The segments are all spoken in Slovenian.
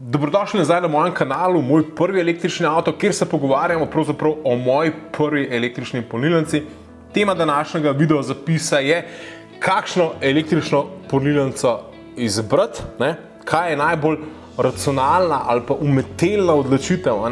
Dobrodošli nazaj na mojem kanalu, moj prvi električni avto, kjer se pogovarjamo pravzaprav o moji prvi električni polnilnici. Tema današnjega video zapisa je, kakšno električno polnilnico izbrati, kaj je najbolj racionalna ali pa umetelna odločitev,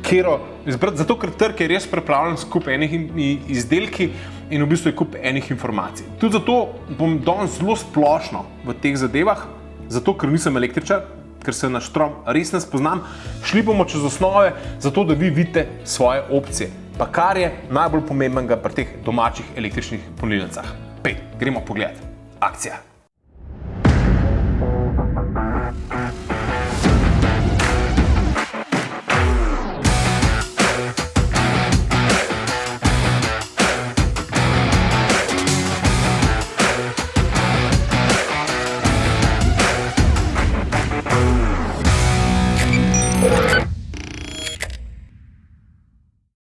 katero izbrati, zato ker trg je res pripravljen skupaj enih izdelki in v bistvu je kup enih informacij. Tudi zato bom danes zelo splošno v teh zadevah, zato ker nisem električar, ker se na štrom res ne spoznam. Šli bomo čez osnove, zato da vi vidite svoje opcije. Pa kar je najbolj pomembnega pri teh domačih električnih polnilnicah. Gremo pogledat. Akcija!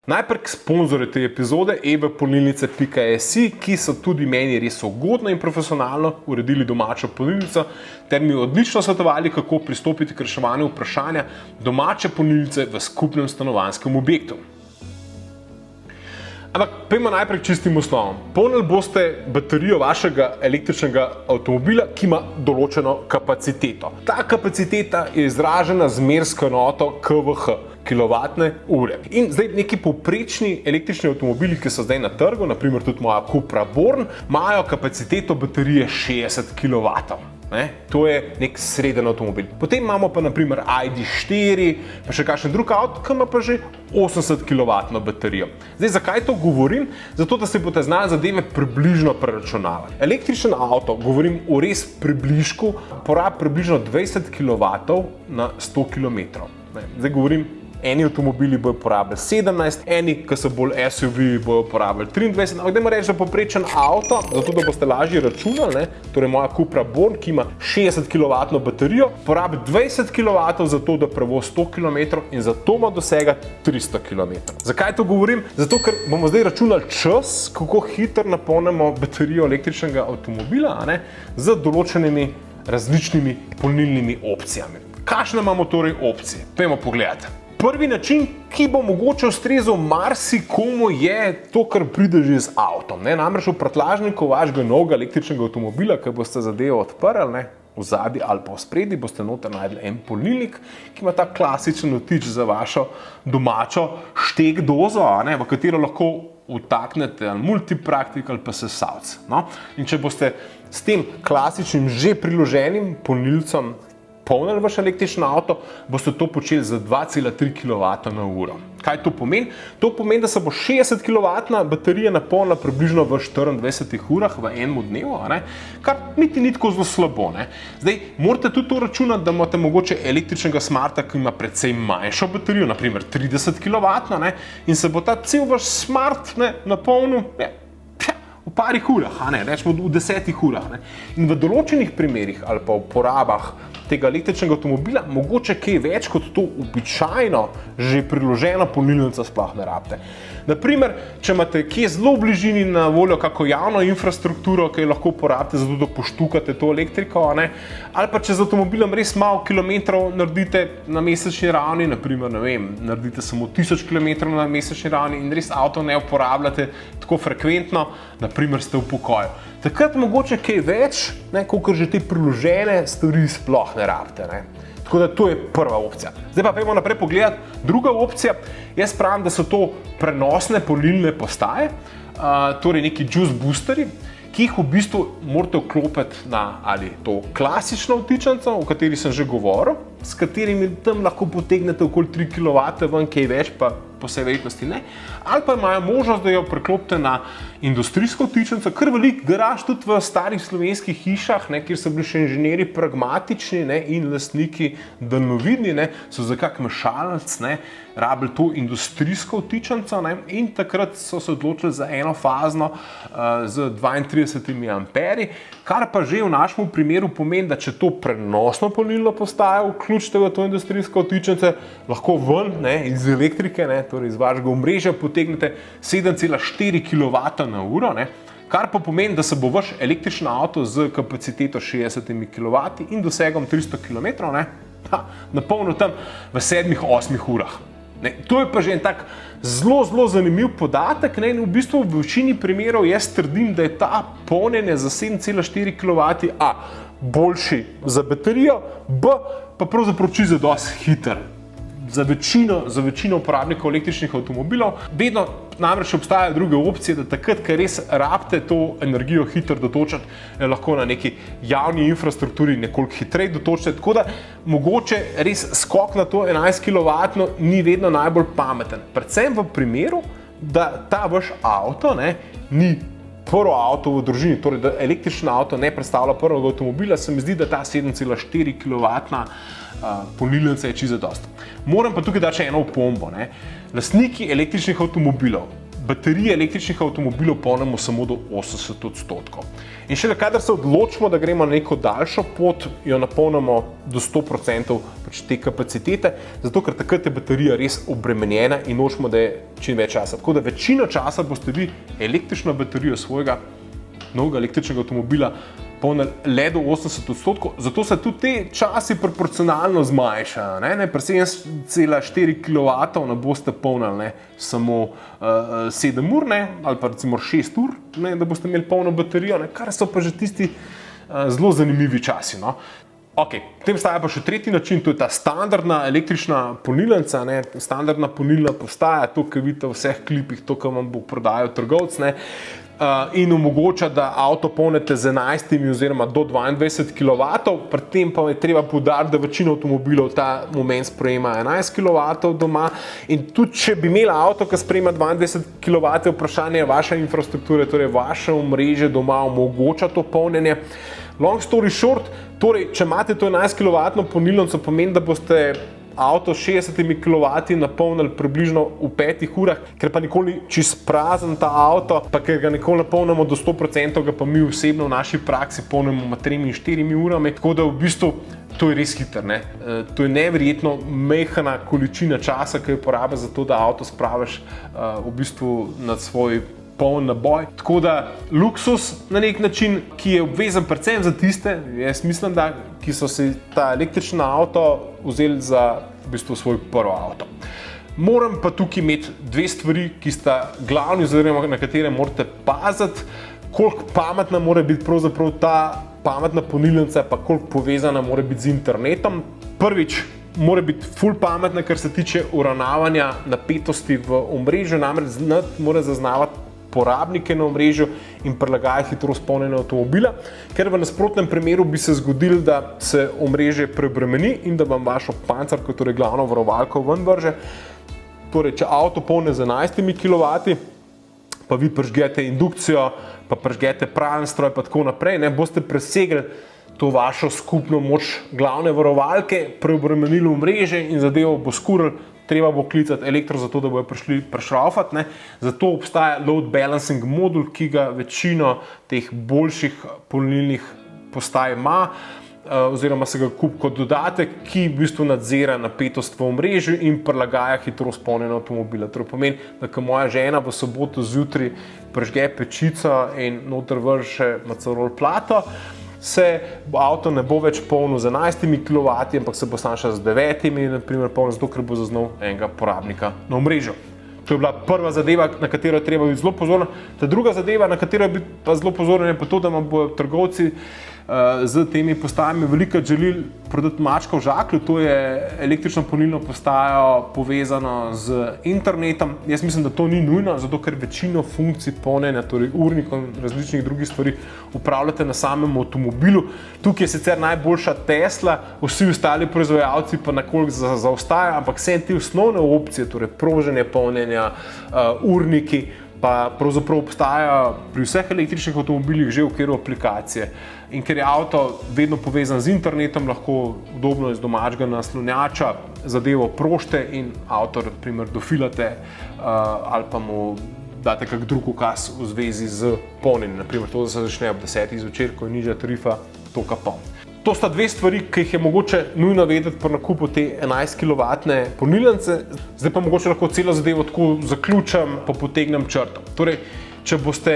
Najprej k sponzorju te epizode ebpolnilnice.si, ki so tudi meni res ugodno in profesionalno uredili domačo polnilnico ter mi odlično svetovali, kako pristopiti k reševanju vprašanja domače polnilnice v skupnem stanovanjskem objektu. Ampak pojmo najprej k čistim osnovam. Polnili boste baterijo vašega električnega avtomobila, ki ima določeno kapaciteto. Ta kapaciteta je izražena z mersko enoto kWh. Kilovatne ure. In zdaj neki povprečni električni avtomobili, ki so zdaj na trgu, naprimer tudi moja Cupra Born, imajo kapaciteto baterije 60 kW. To je nek sreden avtomobil. Potem imamo pa naprimer ID.4, pa še kakšen drug avto, ki ima pa že 80 kW baterijo. Zdaj, zakaj to govorim? Zato, da se boste znali zadeve približno preračunavati. Električen avto, govorim o res približku, porabi približno 20 kW na 100 km. Zdaj govorim, eni avtomobili bojo porabili 17, eni, ki so bolj SUV, bojo porabili 23, ampak dajmo reči, da povprečen avto, zato da boste lažje računali, torej moja Cupra Born, ki ima 60 kW baterijo, porabi 20 kW za to, da prevozi 100 km in zato ima dosega 300 km. Zakaj to govorim? Zato, ker bomo zdaj računali čas, kako hitro napolnimo baterijo električnega avtomobila, z določenimi različnimi polnilnimi opcijami. Kakšne imamo torej opcije? Pojdimo pogledati. Prvi način, ki bo mogoče ustrezal marsikomu, je to, kar pride že z avtom. Namreč v prtljažniku vašega novega električnega avtomobila, ki boste zadevo odprli, v zadnji ali pa v spredi, boste noter najdli en polnilnik, ki ima ta klasičen vtič za vašo domačo štek dozo, v katero lahko vtaknete ali multipraktik ali pa sesalec. In če boste s tem klasičnim že priloženim polnilcem polnili vaš električno avto, boste to počeli za 2,3 kW na uro. Kaj to pomeni? To pomeni, da se bo 60 kW baterija napolnila približno v 24 urah v enem dnevu, kar niti ni tako zelo slabo. Zdaj, morate tudi to računati, da imate mogoče električnega smarta, ki ima precej manjšo baterijo, naprimer 30 kW, in se bo ta cel vaš smart napolnil v parih urah, rečemo v 10 urah. In v določenih primerih ali pa v porabah tega električnega avtomobila mogoče kaj več kot to običajno že priložena polnilnica sploh ne rabite. Naprimer, če imate kje zelo v bližini na voljo kako javno infrastrukturo, ki jo lahko uporabite zato, da poštukate to elektriko, ali pa če z avtomobilom res malo kilometrov naredite na mesečni ravni, naprimer, naredite samo 1000 km na mesečni ravni in res avto ne uporabljate tako frekventno, naprimer ste v pokoju. Takrat mogoče kaj več, kot že te priložene stvari sploh ne rabite. Tako da to je prva opcija. Zdaj pa pojdimo naprej pogledati. Druga opcija, jaz pravim, da so to prenosne polnilne postaje, torej neki juice boosteri, ki jih v bistvu morate vklopiti na ali to klasično vtičnico, o kateri sem že govoril, s katerimi tam lahko potegnete okoli 3 kW ven, kaj več pa po vsej verjetnosti ne, ali pa imajo možnost, da jo preklopite na industrijsko vtičnico, kar veliko garaž tudi v starih slovenskih hišah, kjer so bili še inženirji pragmatični in lastniki daljnovidni, so za kak mešalec rabili to industrijsko vtičnico in takrat so se odločili za enofazno z 32 amperi, kar pa že v našem primeru pomeni, da če to prenosno polnilno postajo vključite v to industrijsko vtičnico, lahko ven iz elektrike, torej iz vašega omrežja potegnete 7,4 kW na uro, kar pa pomeni, da se bo vaš električni avto z kapaciteto 60 kW in dosegom 300 km napolnil tam v 7-8 urah. Ne, to je pa že en tak zelo zanimiv podatek. Ne, in v bistvu v večini primerov jaz trdim, da je ta polnjenje za 7,4 kW boljši za baterijo, pa pravzaprav čisto dosti hiter. Za večino uporabnikov električnih avtomobilov. Vedno namreč obstajajo druge opcije, da takrat, ko res rabite to energijo hitro dotočiti, lahko na neki javni infrastrukturi nekoliko hitreje dotočite. Tako da mogoče res skok na to 11 kW ni vedno najbolj pameten. Predvsem v primeru, da ta vaš avto ni prvo avto v družini, torej da električni avto ne predstavlja prvega avtomobila, se mi zdi, da ta 7,4 kW polnilnica je čisto dosti. Moram pa tukaj dati še eno opombo. Lastniki električnih avtomobilov, baterije električnih avtomobilov polnimo samo do 80%. In šele kadar se odločimo, da gremo na neko daljšo pot, jo napolnimo do 100% te kapacitete, zato ker takrat je baterija res obremenjena in nočemo, da je čim več časa. Tako da večino časa boste vi električno baterijo svojega novega električnega avtomobila polnili le do 80%, zato se tudi te časi proporcionalno zmanjšajo. Pri 7,4 kW ne boste polnili samo 7 ur, ali pa recimo 6 ur, da boste imeli polno baterijo, kar so pa že tisti zelo zanimivi časi. Potem obstaja pa še tretji način, to je ta standardna električna polnilnica. Standardna polnilna postaja, to, kar vidite v vseh klipih, to, kar vam bo prodajal trgovec, in omogoča, da avto polnite z 11 oziroma do 22 kW, pri tem pa je treba poudariti, da večina avtomobilov ta moment sprejema 11 kW doma. In tudi, če bi imeli avto, ki sprejema 22 kW, vprašanje je vaša infrastruktura, torej vaše omrežje doma omogoča to polnjenje. Long story short, torej, če imate to 11 kW polnilnico, pomeni, da boste avto s 60 kW napolnili približno v 5 urah, ker pa nikoli čist prazen ta avto, pa ker ga nikoli napolnimo do 100%, ga pa mi osebno v naši praksi polnimo med 3 in 4 urami, tako da v bistvu to je res hiter. To je neverjetno majhna količina časa, ki jo porabi za to, da avto spraviš v bistvu na svoj poln naboj. Tako da luksus na nek način, ki je obvezen predvsem za tiste, jaz mislim, da ki so si ta električni avto vzeli za v bistvu svoj prvo avto. Moram pa tukaj imeti dve stvari, ki sta glavni, oziroma na katere morate paziti, koliko pametna mora biti pravzaprav ta pametna polnilnica, pa koliko povezana mora biti z internetom. Prvič, mora biti ful pametna, kar se tiče uravnavanja napetosti v omrežju, namreč mora zaznavati porabnike na omrežju in prilagajati hitrost polnjenja avtomobila, ker v nasprotnem primeru bi se zgodilo, da se omrežje preobremeni in da vam vašo pancerko, torej glavno varovalko, ven vrže. Torej, če avto polni z 11 kW, pa vi prižgete indukcijo, pa prižgete pralni stroj, pa tako naprej, boste presegli to vašo skupno moč glavne varovalke, preobremenili omrežje in zadevo bo skurili. Treba bo klicati elektro, zato da bojo prišli prešraufati. Zato obstaja load balancing modul, ki ga večino teh boljših polnilnih postaj ima, oziroma se ga kupi kot dodatek, ki v bistvu nadzira napetost v omrežju in prilagaja hitrost polnjenja avtomobila. To pomeni, da ko moja žena v soboto zjutraj prižge pečico in noter vrže macarol plato, se avto ne bo več polnil z 11 kW, ampak se bo samo še z 9, naprimer, polnil, zato ker bo zaznal enega porabnika na omrežju. To je bila prva zadeva, na katero je treba biti zelo pozoren. Ta druga zadeva, na katero je biti pa zelo pozoren, je pa to, da vam bodo trgovci z temi postajami veliko želeli prodati mačka v žaklju. To je električno polnilno postajo povezano z internetom. Jaz mislim, da to ni nujno, zato ker večino funkcij polnjenja, torej urnikov in različnih drugih stvari upravljate na samem avtomobilu. Tukaj je sicer najboljša Tesla, vsi ostali proizvajalci pa nekoliko zaostajajo, ampak vse te osnovne opcije, torej proženje polnjenja, urniki, pa pravzaprav obstajajo pri vseh električnih avtomobilih že v okviru aplikacije. In ker je avto vedno povezan z internetom, lahko udobno iz domačega naslonjača zadevo prožite in avto, naprimer, dofilate ali pa mu date kak drug ukaz v zvezi z polnjenjem. Naprimer, to, da se začne ob 10 zvečer, ko je nižja tarifa, toka poln. To sta dve stvari, ki jih je mogoče nujno vedeti pri nakupu te 11 kW polnilnice. Zdaj pa mogoče lahko celo zadevo tako zaključim, pa potegnem črto. Torej, če boste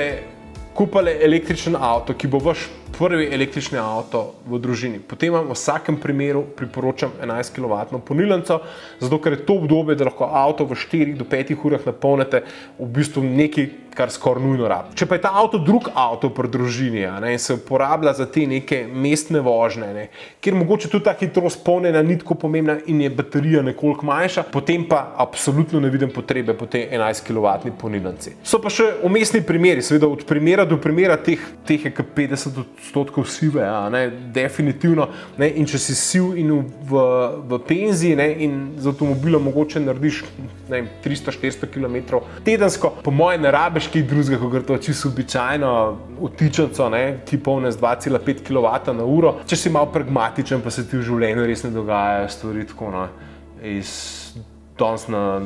kupili električen avto, ki bo vaš prvi električni avto v družini. Potem vam v vsakem primeru priporočam 11 kW polnilnico, zato ker je to obdobje, da lahko avto v 4 do 5 urah napolnite v bistvu nekaj, kar skoraj nujno rabi. Če pa je ta avto drug avto pri družini in se uporablja za te neke mestne vožnje, kjer mogoče tudi ta hitrost polnjenja ni tako pomembna in je baterija nekoliko manjša, potem pa absolutno ne vidim potrebe po tej 11 kW polnilnici. So pa še umestni primeri, seveda od primera do primera, teh je kar 50% sive, definitivno. In če si siv in v penziji in z avtomobilom mogoče narediš 300-400 km tedensko, po moje ne rabiš kaj drugega, kot je to čisto običajno vtičnico, ki polni z 2,5 kW na uro. Če si malo pragmatičen, pa se ti v življenju res ne dogajajo stvari tako iz danes na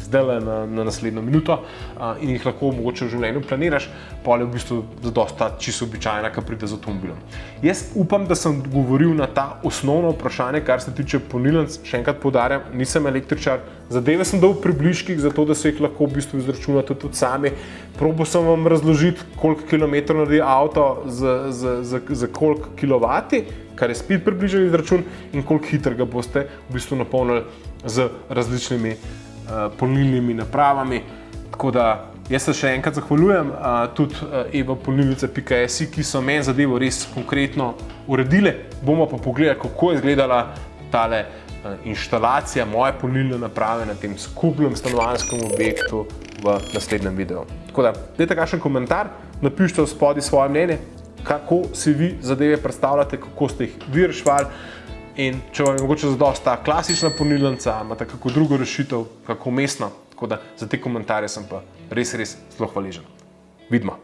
zdaj na naslednjo minuto in jih lahko mogoče v življenju planiraš, pa je v bistvu zadosta čisto običajna, ki pride z avtomobilom. Jaz upam, da sem odgovoril na ta osnovno vprašanje, kar se tiče polnilnic. Še enkrat poudarjam, nisem električar, zadeve sem dal v približkih, zato da se jih lahko v bistvu izračunate tudi sami. Probal sem vam razložiti, koliko kilometrov naredi avto za koliko kilovati, kar je spet približen izračun, in koliko hitro ga boste v bistvu napolnili z različnimi polnilnimi napravami. Tako da jaz se še enkrat zahvaljujem tudi evapolnilnice.si, ki so meni zadevo res konkretno uredile. Bomo pa pogledali, kako je izgledala tale inštalacija moje polnilne naprave na tem skupnem stanovanjskem objektu v naslednjem videu. Tako da, dajte kakšen komentar, napišite spodaj svoje mnenje, kako si vi zadeve predstavljate, kako ste jih vi reševali. In če vam je mogoče zadosta ta klasična polnilnica, imate kako drugo rešitev, kako mestno, tako da za te komentarje sem pa res zelo hvaležen. Vidimo!